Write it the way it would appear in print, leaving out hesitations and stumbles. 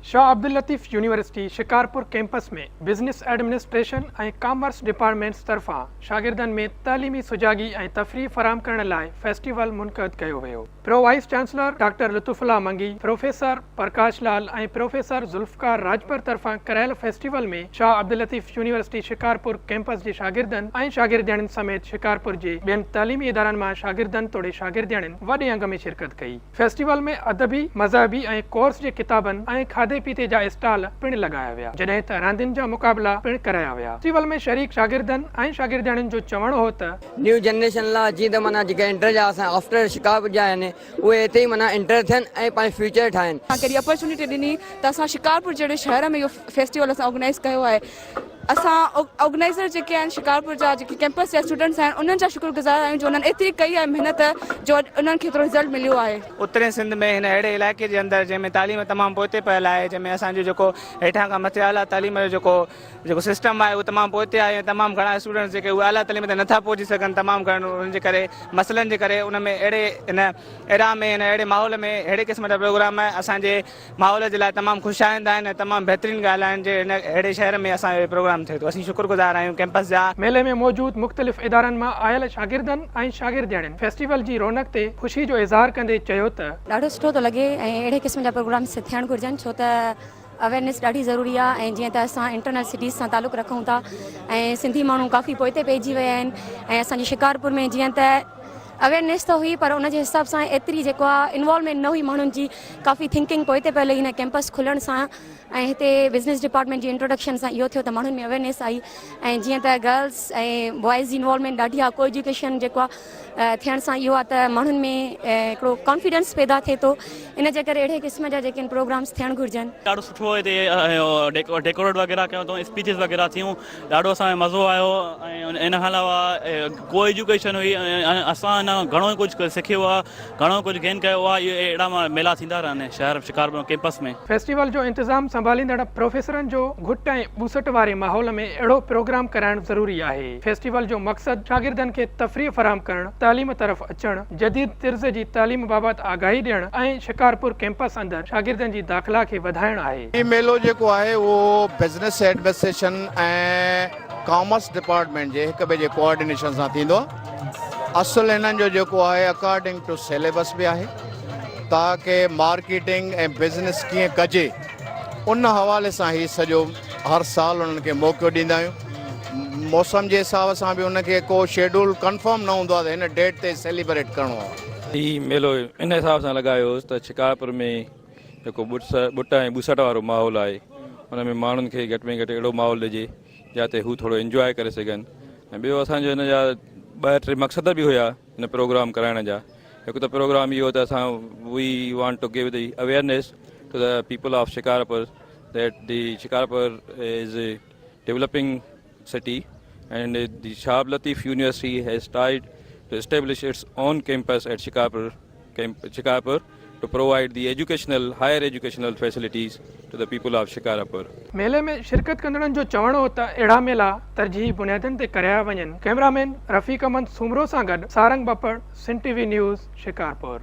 Shah Abdul Latif university Shikarpur campus में business administration ऐं commerce departments तरफ़ां शागिर्दनि में तालीमी सुजागी ऐं तफ़रीह फराहम करण लाइ फेस्टिवल मुनक़द कयो वियो। प्रो वाइस चांसलर डॉक्टर लुत्फ़ुल्लाह मंगी, प्रोफेसर प्रकाश लाल ऐं प्रोफेसर ज़ुल्फ़कार राजपर तरफ़ां करायल फेस्टिवल में शाह अब्दुल लतीफ़ यूनिवर्सिटी शिकारपुर कैंपस जे शागिर्दनि ऐं शागिर्दियाणियुनि समेत शिकारपुर जे ॿियनि तालीमी इदारनि मां शागिर्दनि तोड़े शागिर्दियाणियुनि वॾे अंग में शिरकत कई। फेस्टिवल में अदबी, मज़हबी ऐं कोर्स जे किताबनि ऐं खाधे पीते जा स्टॉल पिण लगाया विया, जॾहिं त रांदियुनि जा मुक़ाबला पिण कराया विया। फेस्टिवल में शरीक शागिर्दनि ऐं शागिर्दियाणियुनि जो चवणो हो त न्यू जनरेशन लाइ जीअं त माना जेके इंटर जा असां आफ्टर शिकारपुर जा आहिनि उहे हिते ई माना इंटर थियनि ऐं पंहिंजो फ्यूचर ठाहिनि। कहिड़ी अपॉर्चुनिटी ॾिनी त असां शिकारपुर जहिड़े शहर में इहो फेस्टिवल असां ऑर्गेनाइज़ कयो आहे। असां ऑर्गेनाइज़र जेके आहिनि शिकारपुर जा जेके कैंपस जा स्टूडेंट्स आहिनि उन्हनि जा शुक्रगुज़ार आहियूं जो उन्हनि एतिरी कई आहे महिनत जो उन्हनि खे एतिरो रिज़ल्ट मिलियो आहे। उत्तरी सिंध में हिन अहिड़े इलाइक़े जे अंदरि जंहिंमें तालीम तमामु पोइते पियल आहे, जंहिंमें असांजो जेको हेठां खां मथे आला तालीम जो जेको सिस्टम आहे उहो तमामु पोइते आहे। तमामु घणा स्टूडेंट्स जेके उहे आला तालीम ते नथा पहुची सघनि, तमामु घणनि उन्हनि जे करे मसइलनि जे करे उन में हिन एरा में हिन अहिड़े माहौल में अहिड़े क़िस्म जा प्रोग्राम असांजे माहौल जे लाइ तमामु ख़ुशाइंद आहिनि, तमामु बहितरीनु ॻाल्हि आहिनि जे हिन अहिड़े शहर में असांजो प्रोग्राम थिए थो। असीं शुक्रगुज़ार आहियूं कैंपस जा। मेले में मौजूद मुख़्तलिफ़ इदारनि मां आयल शागिर्दनि ऐं शागिर्दियाणियुनि फेस्टिवल जी रौनक ते ख़ुशी जो इज़हार कंदे चयो त ॾाढो सुठो थो लॻे ऐं अहिड़े क़िस्म जा प्रोग्राम्स थियणु घुरिजनि छो त अवेयरनेस ॾाढी ज़रूरी आहे। ऐं जीअं त असां इंटरनल सिटीज़ सां तालुक़ु रखूं था ऐं सिंधी माण्हू काफ़ी पोइते पइजी विया आहिनि ऐं असांजे शिकारपुर में जीअं त अवेयरनेस त हुई पर उन जे हिसाब सां एतिरी जेको आहे इन्वॉल्वमेंट न हुई माण्हुनि जी, काफ़ी थिंकिंग पोइते पहिले हिन कैंपस खुलण सां ऐं हिते बिज़नेस डिपार्टमेंट जी इंट्रोडक्शन सां इहो थियो त माण्हुनि में अवेयरनेस आई ऐं जीअं त गर्ल्स ऐं बॉइज़ जी इन्वॉल्वमेंट ॾाढी आहे। को एजुकेशन जेको आहे थियण सां इहो आहे त माण्हुनि में हिकिड़ो कॉन्फिडेंस पैदा थिए थो। इन जे करे अहिड़े क़िस्म जा जेके प्रोग्राम्स थियणु घुरिजनि। ॾाढो सुठो हिते डेकोरेट वग़ैरह कयो अथऊं, स्पीचिस वग़ैरह थियूं, ॾाढो असांखे मज़ो आयो। ऐं इन खां अलावा को एजुकेशन हुई, असां घणो ई कुझु सिखियो आहे, घणो कुझु गेन कयो आहे। इहे अहिड़ा मेला थींदा रहनि शहर शिकारपुर कैंपस में। फेस्टिवल जो इंतज़ाम संभालींदड़ प्रोफेसरनि जो घुट ऐं ॿूसट वारे माहौल में अहिड़ो प्रोग्राम कराइणु ज़रूरी आहे। फेस्टिवल जो मक़सदु शागिर्दनि खे तफ़रीह फराहम करणु, तालीम तरफ़ अचणु, जदीद तिर्ज़ जी तालीम बाबति आगाही ॾियणु ऐं शिकारपुर कैंपस अंदरि शागिर्दनि जी दाख़िला खे वधाइणु आहे। ही मेलो जेको आहे उहो बिज़नेस एडमिनिस्ट्रेशन ऐं कॉमर्स डिपार्टमेंट जे हिक ॿिए जे कोऑर्डिनेशन सां थींदो आहे। असुलु हिननि जो जेको आहे अकॉर्डिंग टू सिलेबस बि आहे ताकी मार्केटिंग ऐं बिज़नेस कीअं कजे उन हवाले सां ई सॼो हर साल उन्हनि खे मौक़ो ॾींदा आहियूं। मौसम जे हिसाब सां बि उनखे को शेड्यूल कंफर्म न हूंदो आहे त हिन डेट ते सेलिब्रेट करिणो आहे। हीउ मेलो इन हिसाब सां लॻायोसि त शिकारपुर में जेको ॿुट ऐं ॿूसट वारो माहौल आहे हुन में माण्हुनि खे घटि में घटि अहिड़ो माहौल ॾिजे जिते हू थोरो इंजॉय करे सघनि। ऐं ॿियो असांजो हिन जा 2-3 मक़सद बि हुया हिन प्रोग्राम कराइण जा। हिकु त प्रोग्राम इहो त असां we want to give the awareness to the people of Shikarpur that the Shikarpur is a developing city and the Shah Abdul Lateef University has tried to establish its own campus at Shikarpur to provide the higher educational facilities to the people of Shikarpur. मेले में शिरकत कंदड़नि जो चवणो हो त अहिड़ा मेला तरजीही बुनियादनि ते कराया वञनि। कैमरामैन रफ़ीक अहमद सुमरो सां गॾु सारंग बपड़, सिंध टीवी न्यूज़, शिकारपुर।